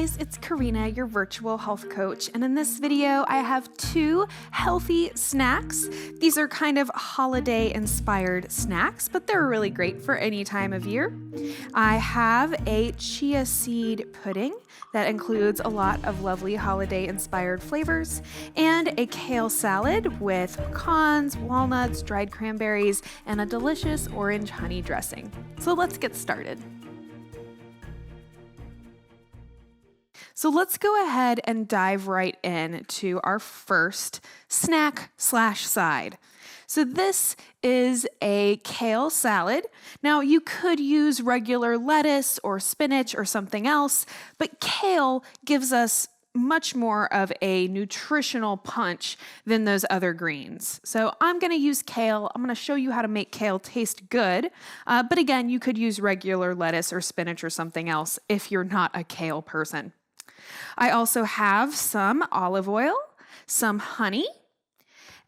guys, it's Corrina, your virtual health coach, and in this video I have two healthy snacks. These are kind of holiday-inspired snacks, but they're really great for any time of year. I have a chia seed pudding that includes a lot of lovely holiday-inspired flavors, and a kale salad with pecans, walnuts, dried cranberries, and a delicious orange honey dressing. So let's get started. So let's go ahead and dive right in to our first snack/side. So this is a kale salad. Now you could use regular lettuce or spinach or something else, but kale gives us much more of a nutritional punch than those other greens. So I'm going to use kale. I'm going to show you how to make kale taste good. But again, you could use regular lettuce or spinach or something else if you're not a kale person. I also have some olive oil, some honey,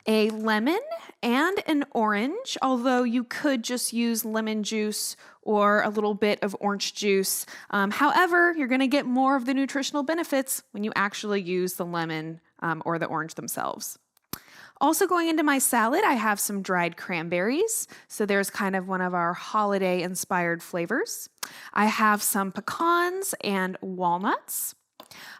a lemon, and an orange, although you could just use lemon juice or a little bit of orange juice. However, you're going to get more of the nutritional benefits when you actually use the lemon or the orange themselves. Also going into my salad, I have some dried cranberries. So there's kind of one of our holiday-inspired flavors. I have some pecans and walnuts.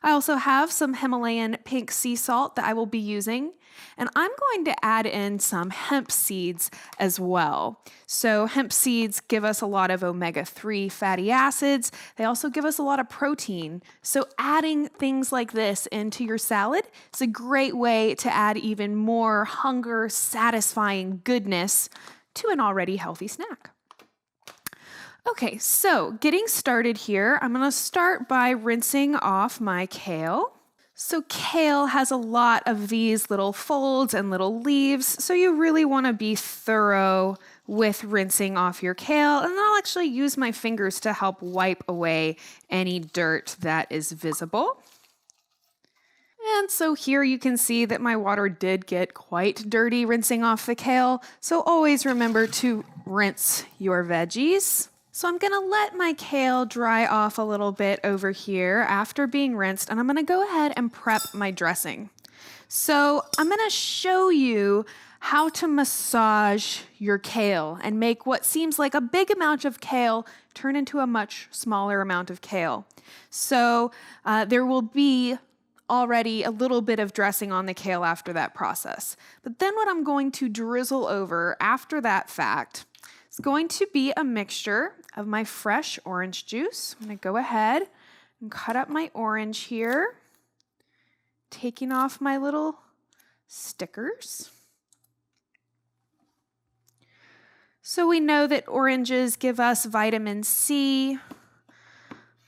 I also have some Himalayan pink sea salt that I will be using, and I'm going to add in some hemp seeds as well. So hemp seeds give us a lot of omega-3 fatty acids. They also give us a lot of protein. So adding things like this into your salad is a great way to add even more hunger, satisfying goodness to an already healthy snack. Okay, so getting started here, I'm going to start by rinsing off my kale. So kale has a lot of these little folds and little leaves, so you really want to be thorough with rinsing off your kale, and I'll actually use my fingers to help wipe away any dirt that is visible. And so here you can see that my water did get quite dirty rinsing off the kale, so always remember to rinse your veggies. So I'm going to let my kale dry off a little bit over here after being rinsed, and I'm going to go ahead and prep my dressing. So I'm going to show you how to massage your kale and make what seems like a big amount of kale turn into a much smaller amount of kale. So there will be already a little bit of dressing on the kale after that process. But then what I'm going to drizzle over after that fact is going to be a mixture of my fresh orange juice. I'm going to go ahead and cut up my orange here, taking off my little stickers. So we know that oranges give us vitamin C.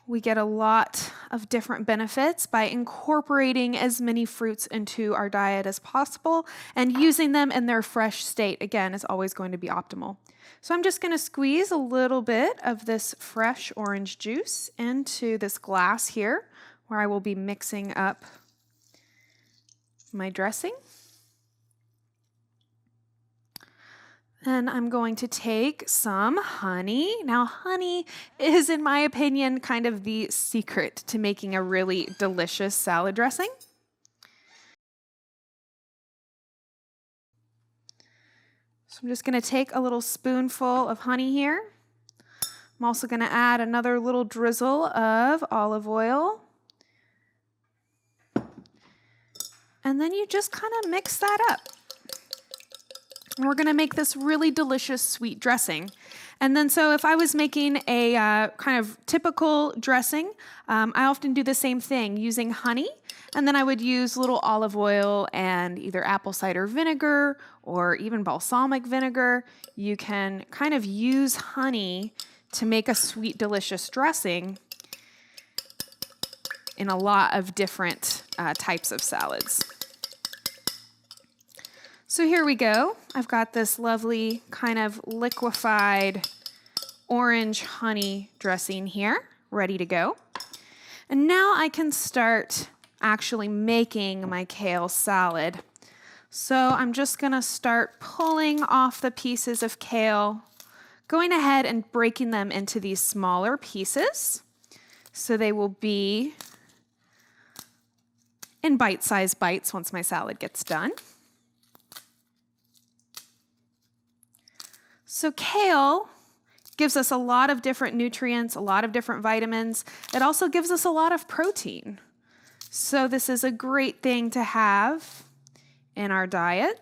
We get a lot of different benefits by incorporating as many fruits into our diet as possible, and using them in their fresh state, again, is always going to be optimal. So I'm just going to squeeze a little bit of this fresh orange juice into this glass here, where I will be mixing up my dressing. And I'm going to take some honey. Now, honey is, in my opinion, kind of the secret to making a really delicious salad dressing. So I'm just going to take a little spoonful of honey here. I'm also going to add another little drizzle of olive oil. And then you just kind of mix that up. And we're going to make this really delicious sweet dressing. And then so if I was making a kind of typical dressing, I often do the same thing using honey. And then I would use a little olive oil and either apple cider vinegar or even balsamic vinegar. You can kind of use honey to make a sweet, delicious dressing in a lot of different types of salads. So here we go. I've got this lovely kind of liquefied orange honey dressing here, ready to go. And now I can start actually making my kale salad. So I'm just gonna start pulling off the pieces of kale, going ahead and breaking them into these smaller pieces so they will be in bite-sized bites once my salad gets done. So kale gives us a lot of different nutrients, a lot of different vitamins. It also gives us a lot of protein. So this is a great thing to have in our diet.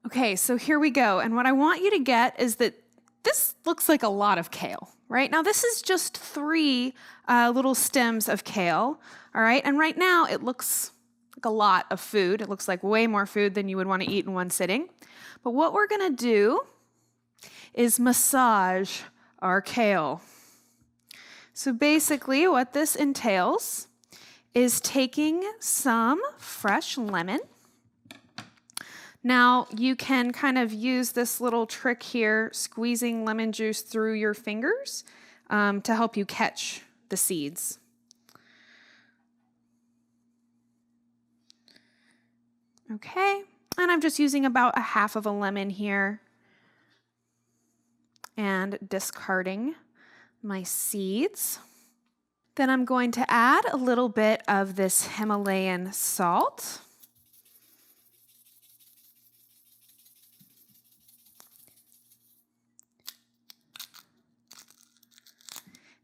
Okay, so here we go. And what I want you to get is that this looks like a lot of kale, right? Now this is just 3 little stems of kale, all right? And right now it looks like a lot of food. It looks like way more food than you would want to eat in one sitting. But what we're gonna do is massage our kale. So basically what this entails is taking some fresh lemon. Now you can kind of use this little trick here, squeezing lemon juice through your fingers to help you catch the seeds. Okay, and I'm just using about 1/2 of a lemon here and discarding my seeds. Then I'm going to add a little bit of this Himalayan salt.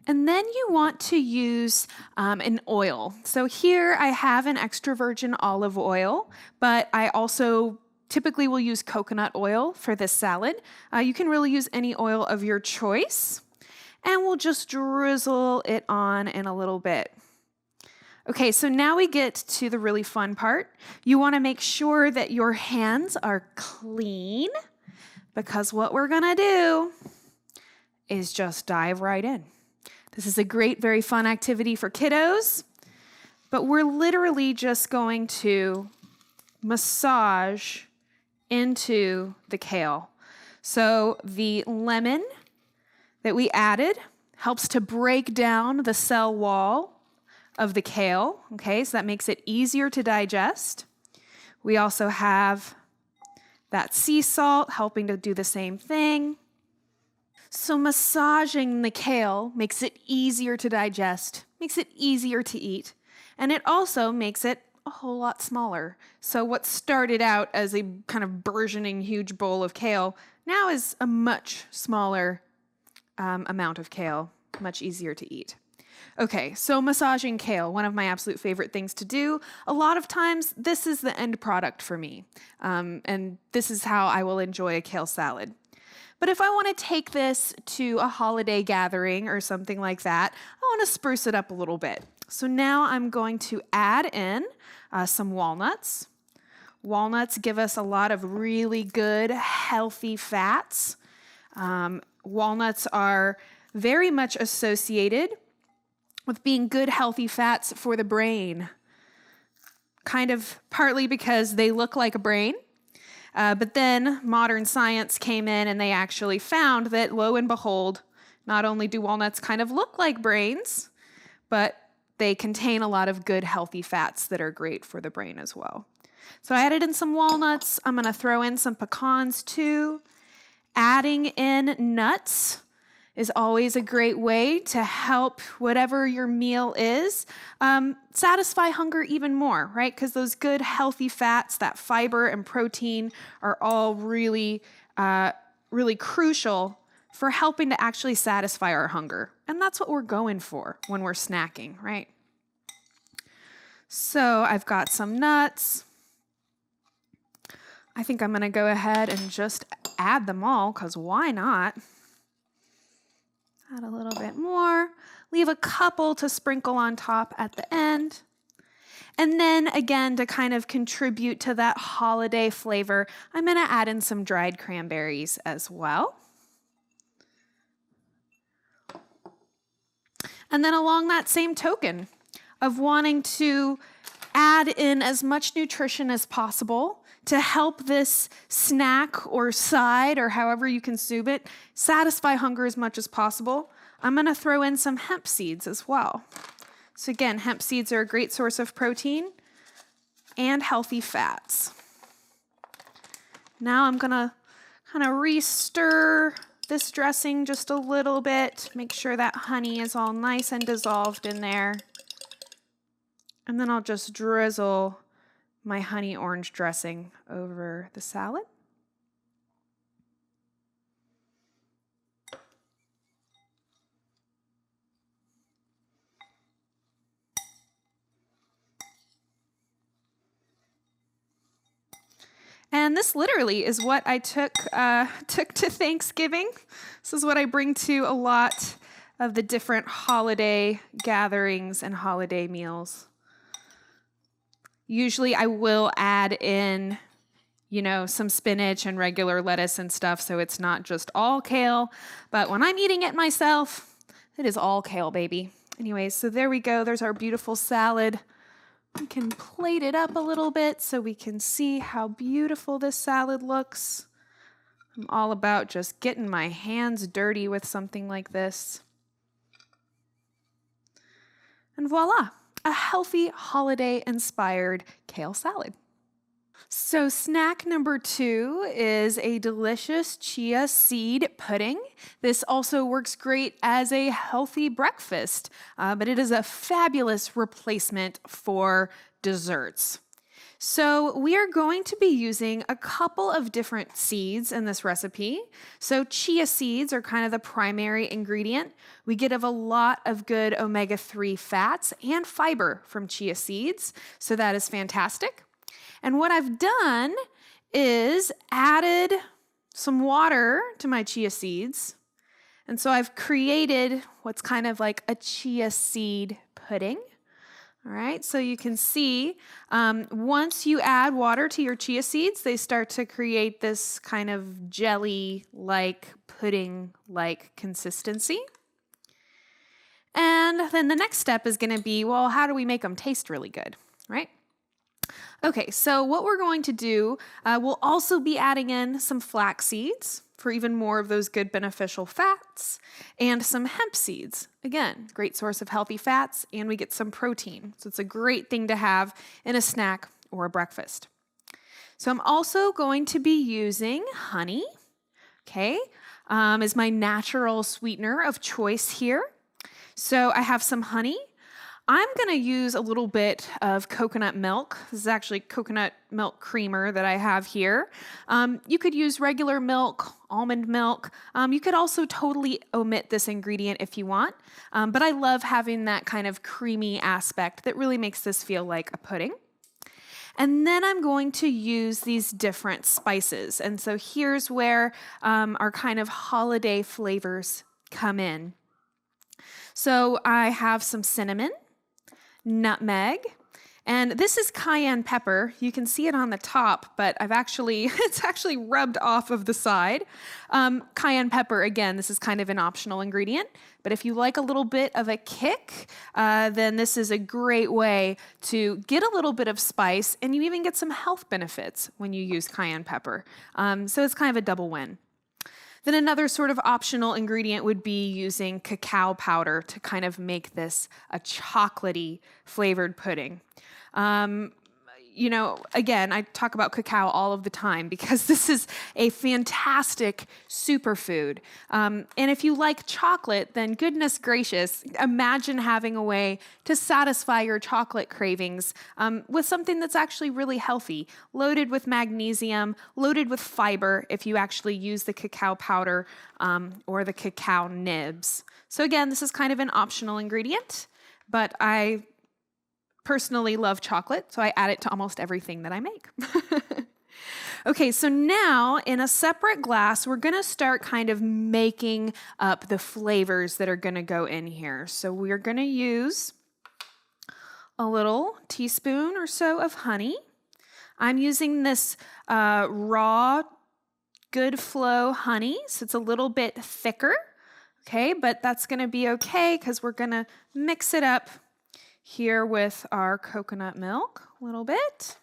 And then you want to use an oil. So here I have an extra virgin olive oil, but I also typically will use coconut oil for this salad. You can really use any oil of your choice. And we'll just drizzle it on in a little bit. Okay, so now we get to the really fun part. You want to make sure that your hands are clean, because what we're gonna do is just dive right in. This is a great, very fun activity for kiddos, but we're literally just going to massage into the kale. So the lemon that we added helps to break down the cell wall of the kale, okay? So that makes it easier to digest. We also have that sea salt helping to do the same thing. So massaging the kale makes it easier to digest, makes it easier to eat, and it also makes it a whole lot smaller. So what started out as a kind of burgeoning huge bowl of kale now is a much smaller amount of kale, much easier to eat. Okay, so massaging kale, one of my absolute favorite things to do. A lot of times, this is the end product for me, and this is how I will enjoy a kale salad. But if I want to take this to a holiday gathering or something like that, I want to spruce it up a little bit. So now I'm going to add in some walnuts. Walnuts give us a lot of really good, healthy fats. Walnuts are very much associated with being good, healthy fats for the brain. Kind of partly because they look like a brain, but then modern science came in and they actually found that, lo and behold, not only do walnuts kind of look like brains, but they contain a lot of good, healthy fats that are great for the brain as well. So I added in some walnuts. I'm going to throw in some pecans too. Adding in nuts is always a great way to help whatever your meal is satisfy hunger even more, right? Because those good, healthy fats, that fiber and protein are all really, really crucial for helping to actually satisfy our hunger. And that's what we're going for when we're snacking, right? So I've got some nuts. I think I'm going to go ahead and just add them all, because why not? Add a little bit more. Leave a couple to sprinkle on top at the end. And then again, to kind of contribute to that holiday flavor, I'm going to add in some dried cranberries as well. And then along that same token of wanting to add in as much nutrition as possible to help this snack or side or however you consume it satisfy hunger as much as possible, I'm going to throw in some hemp seeds as well. So again, hemp seeds are a great source of protein and healthy fats. Now I'm going to kind of re-stir this dressing just a little bit. Make sure that honey is all nice and dissolved in there. And then I'll just drizzle my honey orange dressing over the salad. And this literally is what I took to Thanksgiving. This is what I bring to a lot of the different holiday gatherings and holiday meals. Usually I will add in, some spinach and regular lettuce and stuff, so it's not just all kale. But when I'm eating it myself, it is all kale, baby. Anyways, so there we go. There's our beautiful salad. We can plate it up a little bit so we can see how beautiful this salad looks. I'm all about just getting my hands dirty with something like this. And voila, a healthy holiday-inspired kale salad. So snack number 2 is a delicious chia seed pudding. This also works great as a healthy breakfast, but it is a fabulous replacement for desserts. So we are going to be using a couple of different seeds in this recipe. So chia seeds are kind of the primary ingredient. We get a lot of good omega-3 fats and fiber from chia seeds, so that is fantastic. And what I've done is added some water to my chia seeds. And so I've created what's kind of like a chia seed pudding. All right, so you can see once you add water to your chia seeds, they start to create this kind of jelly-like, pudding-like consistency. And then the next step is going to be, well, how do we make them taste really good, right? Okay, so what we're going to do, we'll also be adding in some flax seeds for even more of those good beneficial fats, and some hemp seeds. Again, great source of healthy fats, and we get some protein. So it's a great thing to have in a snack or a breakfast. So I'm also going to be using honey, okay, is my natural sweetener of choice here. So I have some honey. I'm going to use a little bit of coconut milk. This is actually coconut milk creamer that I have here. You could use regular milk, almond milk. You could also totally omit this ingredient if you want. But I love having that kind of creamy aspect that really makes this feel like a pudding. And then I'm going to use these different spices. And so here's where our kind of holiday flavors come in. So I have some cinnamon, nutmeg, and this is cayenne pepper. You can see it on the top, but it's actually rubbed off of the side. Cayenne pepper, again, this is kind of an optional ingredient, but if you like a little bit of a kick, then this is a great way to get a little bit of spice, and you even get some health benefits when you use cayenne pepper. So it's kind of a double win. Then another sort of optional ingredient would be using cacao powder to kind of make this a chocolatey flavored pudding. Again, I talk about cacao all of the time because this is a fantastic superfood. And if you like chocolate, then goodness gracious, imagine having a way to satisfy your chocolate cravings with something that's actually really healthy, loaded with magnesium, loaded with fiber if you actually use the cacao powder or the cacao nibs. So again, this is kind of an optional ingredient, but I personally love chocolate, so I add it to almost everything that I make. Okay, so now in a separate glass, we're going to start kind of making up the flavors that are going to go in here. So we're going to use a little teaspoon or so of honey. I'm using this raw, good flow honey, so it's a little bit thicker, okay, but that's going to be okay because we're going to mix it up here with our coconut milk a little bit.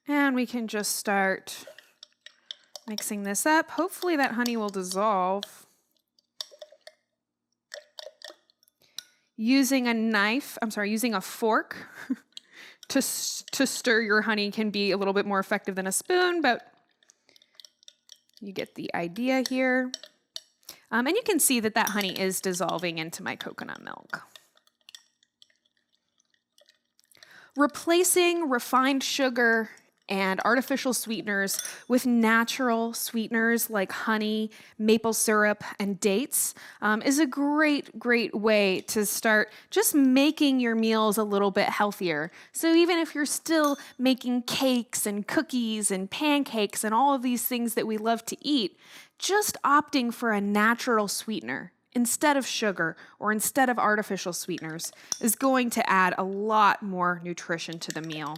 And we can just start mixing this up. Hopefully that honey will dissolve. Using a fork to stir your honey can be a little bit more effective than a spoon, but you get the idea here. And you can see that honey is dissolving into my coconut milk. Replacing refined sugar and artificial sweeteners with natural sweeteners like honey, maple syrup, and dates is a great way to start just making your meals a little bit healthier. So even if you're still making cakes and cookies and pancakes and all of these things that we love to eat, just opting for a natural sweetener instead of sugar or instead of artificial sweeteners is going to add a lot more nutrition to the meal.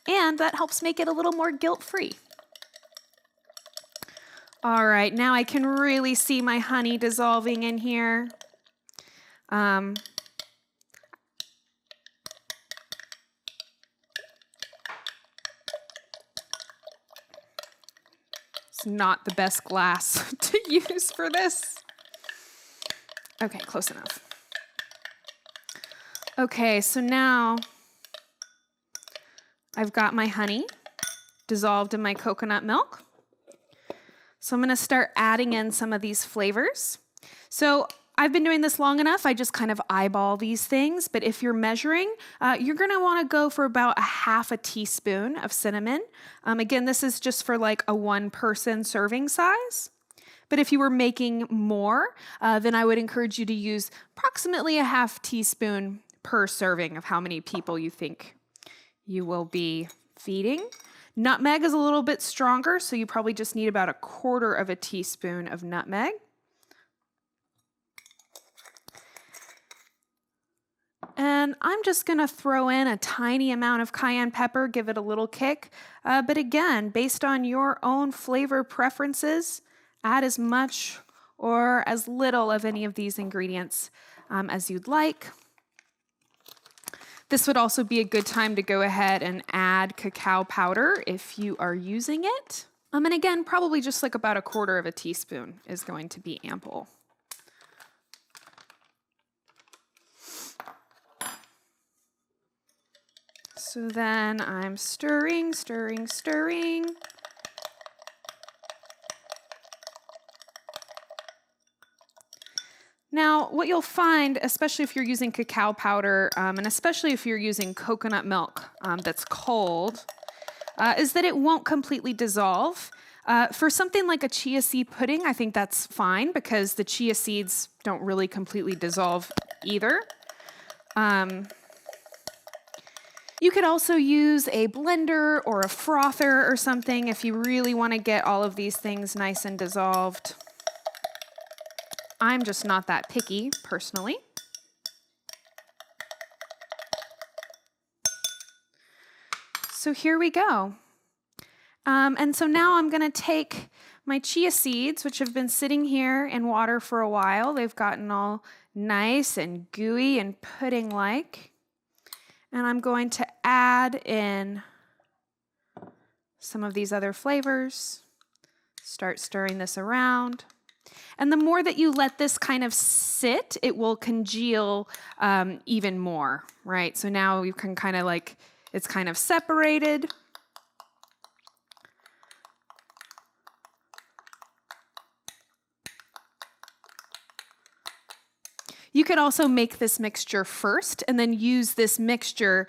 And that helps make it a little more guilt-free. All right, now I can really see my honey dissolving in here. It's not the best glass to use for this. Okay, close enough. Okay, so now I've got my honey dissolved in my coconut milk. So I'm going to start adding in some of these flavors. So I've been doing this long enough, I just kind of eyeball these things, but if you're measuring, you're going to want to go for about a half a teaspoon of cinnamon. Again, this is just for like a one-person serving size. But if you were making more, then I would encourage you to use approximately a half teaspoon per serving of how many people you think you will be feeding. Nutmeg is a little bit stronger, so you probably just need about a quarter of a teaspoon of nutmeg. And I'm just going to throw in a tiny amount of cayenne pepper, give it a little kick. But again, based on your own flavor preferences, add as much or as little of any of these ingredients as you'd like. This would also be a good time to go ahead and add cacao powder if you are using it. And again, probably just like about a quarter of a teaspoon is going to be ample. So then I'm stirring. Now, what you'll find, especially if you're using cacao powder, and especially if you're using coconut milk that's cold, is that it won't completely dissolve. For something like a chia seed pudding, I think that's fine because the chia seeds don't really completely dissolve either. You could also use a blender or a frother or something if you really want to get all of these things nice and dissolved. I'm just not that picky, personally. So here we go. And so now I'm going to take my chia seeds, which have been sitting here in water for a while. They've gotten all nice and gooey and pudding-like. And I'm going to add in some of these other flavors. Start stirring this around. And the more that you let this kind of sit, it will congeal even more, right? So now you can kind of like, it's kind of separated. You could also make this mixture first and then use this mixture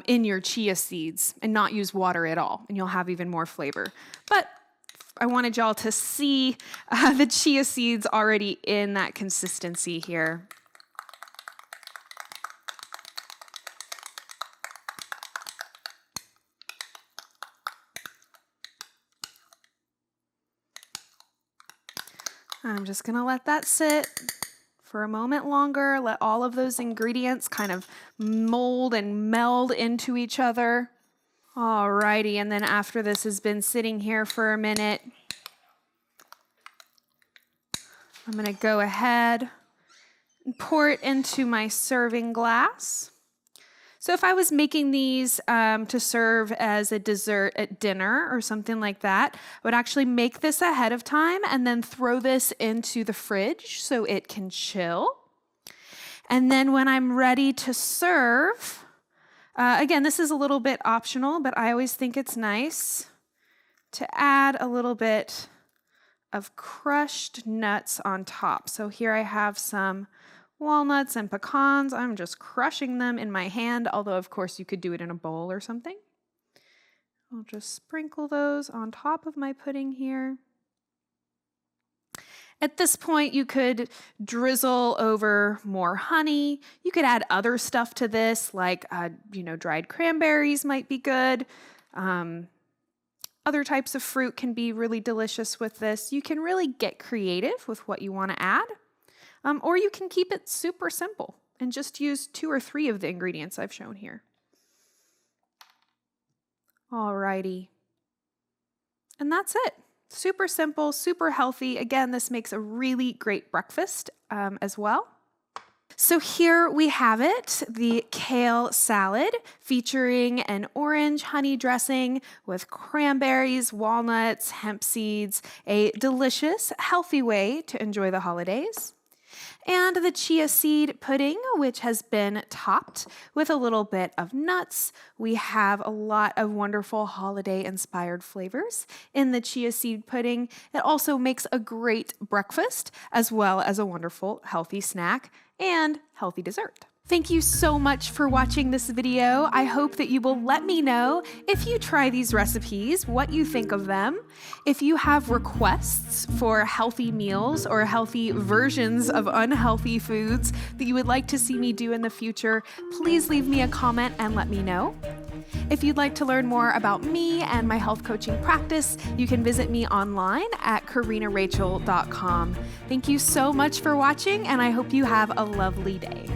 in your chia seeds and not use water at all, and you'll have even more flavor. But I wanted y'all to see the chia seeds already in that consistency here. I'm just going to let that sit for a moment longer, let all of those ingredients kind of mold and meld into each other. Alrighty, and then after this has been sitting here for a minute, I'm going to go ahead and pour it into my serving glass. So if I was making these to serve as a dessert at dinner or something like that, I would actually make this ahead of time and then throw this into the fridge so it can chill. And then when I'm ready to serve, again, this is a little bit optional, but I always think it's nice to add a little bit of crushed nuts on top. So here I have some walnuts and pecans. I'm just crushing them in my hand, although of course you could do it in a bowl or something. I'll just sprinkle those on top of my pudding here. At this point, you could drizzle over more honey. You could add other stuff to this, like dried cranberries might be good. Other types of fruit can be really delicious with this. You can really get creative with what you want to add, or you can keep it super simple and just use 2 or 3 of the ingredients I've shown here. Alrighty. And that's it. Super simple, super healthy. Again, this makes a really great breakfast as well. So here we have it, the kale salad featuring an orange honey dressing with cranberries, walnuts, hemp seeds, a delicious, healthy way to enjoy the holidays. And the chia seed pudding, which has been topped with a little bit of nuts. We have a lot of wonderful holiday-inspired flavors in the chia seed pudding. It also makes a great breakfast, as well as a wonderful healthy snack and healthy dessert. Thank you so much for watching this video. I hope that you will let me know if you try these recipes, what you think of them. If you have requests for healthy meals or healthy versions of unhealthy foods that you would like to see me do in the future, please leave me a comment and let me know. If you'd like to learn more about me and my health coaching practice, you can visit me online at CorrinaRachel.com. Thank you so much for watching, and I hope you have a lovely day.